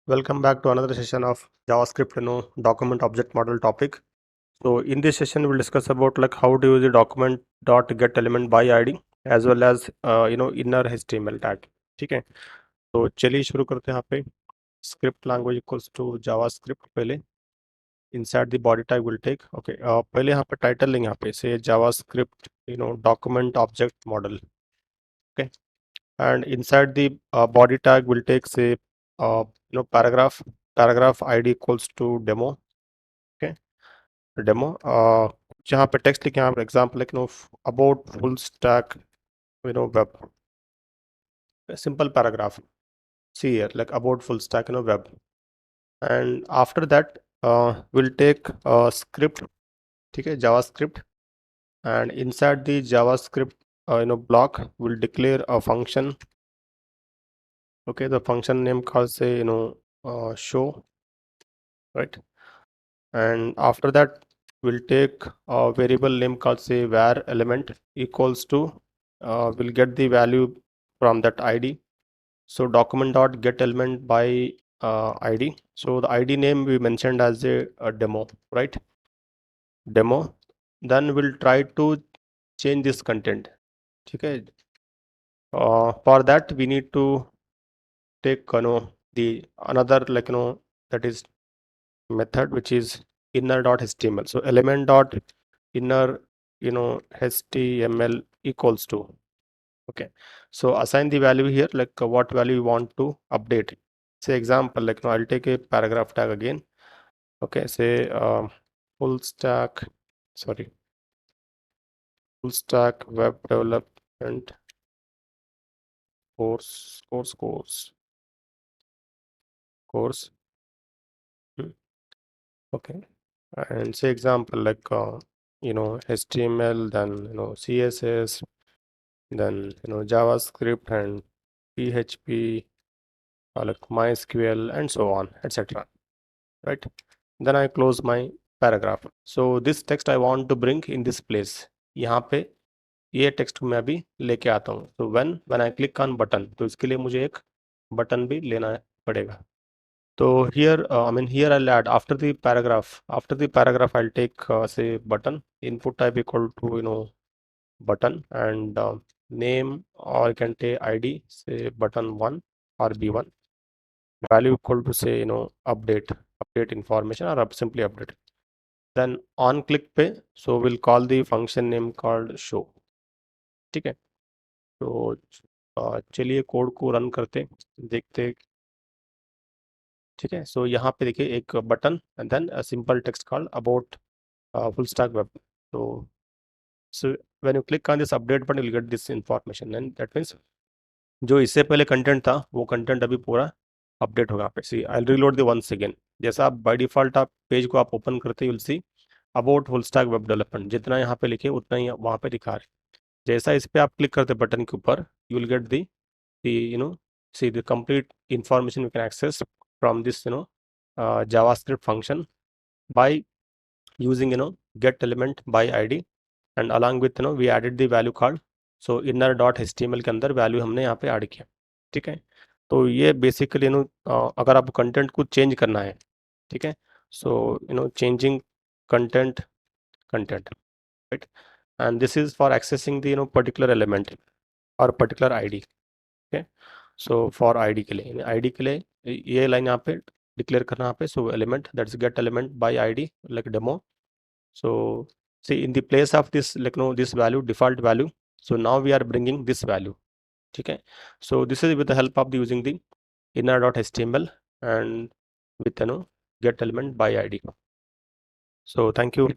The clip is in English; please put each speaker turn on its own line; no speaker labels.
Welcome back to another session of JavaScript, document object model topic. So in this session, we'll discuss about like how to use the document dot get element by ID as well as inner HTML tag. ठीक है, तो चलिए शुरू करते हैं यहाँ पे. Script language equals to JavaScript पहले. Inside the body tag will take. Okay, पहले यहाँ पे title लेंगे यहाँ पे से JavaScript document object model. Okay, and inside the body tag will take say paragraph ID equals to demo. Okay, demo जहाँ पे text लिखे यहाँ पे example like about full stack web, a simple paragraph. See here like about full stack web, and after that we'll take a script. ठीक है, JavaScript, and inside the JavaScript block will declare a function. Okay, the function name calls say show, right? And after that we'll take a variable name called say var element equals to we'll get the value from that ID. So document dot get element by ID. So the ID name we mentioned as a demo, right? Demo. Then we'll try to change this content. Okay, for that we need to take the another that is method which is inner.html. So element dot inner html equals to. Okay, so assign the value here like what value you want to update. Say example like I'll take a paragraph tag again. Okay, say full stack web development course. Hmm. Okay, and say example like HTML, then CSS, then JavaScript and PHP, like MySQL and so on, etc. Right? Then I close my paragraph. So this text I want to bring in this place. यहाँ पे ये text मैं अभी लेके आता हूँ. So when I click on button, तो इसके लिए मुझे एक बटन भी लेना पड़ेगा. So here, here I'll add after the paragraph. After the paragraph, I'll take say button input type equal to button, and name, or I can take ID say button1 or b1. Value equal to say update information or simply update. Then on click पे, so we'll call the function name called show. ठीक है, तो चलिए code को run करते देखते. ठीक है, सो यहाँ पे देखिए एक button and then a simple text called about full stack web. So when you click on this update button, you'll get this information, and that means जो इससे पहले कंटेंट था वो कंटेंट अभी पूरा अपडेट होगा. पे सी आई रीलोड द वंस अगेन. जैसा आप बाय डिफॉल्ट आप पेज को आप ओपन करते he will see about full stack web development, जितना यहाँ पे लिखे उतना ही वहाँ पे दिखा रहे. जैसा इस पे आप क्लिक करते बटन के ऊपर, you will get the see the complete information you can access from this JavaScript function by using get element by ID, and along with we added the value called so inner dot html के अंदर value हमने यहाँ पे add किया. ठीक है, तो ये बेसिकली अगर आपको कंटेंट को चेंज करना है, ठीक है, so changing content right, and this is for accessing the particular element और particular ID. Okay, so for ID के लिए ये लाइन यहाँ पे डिक्लेयर करना यहाँ पे. सो element that's gate element by ID like demo. So see in the place of this this value, default value, so now we are bringing this value. Okay, so this is with the help of using the inner.html and with get element by ID. So thank you.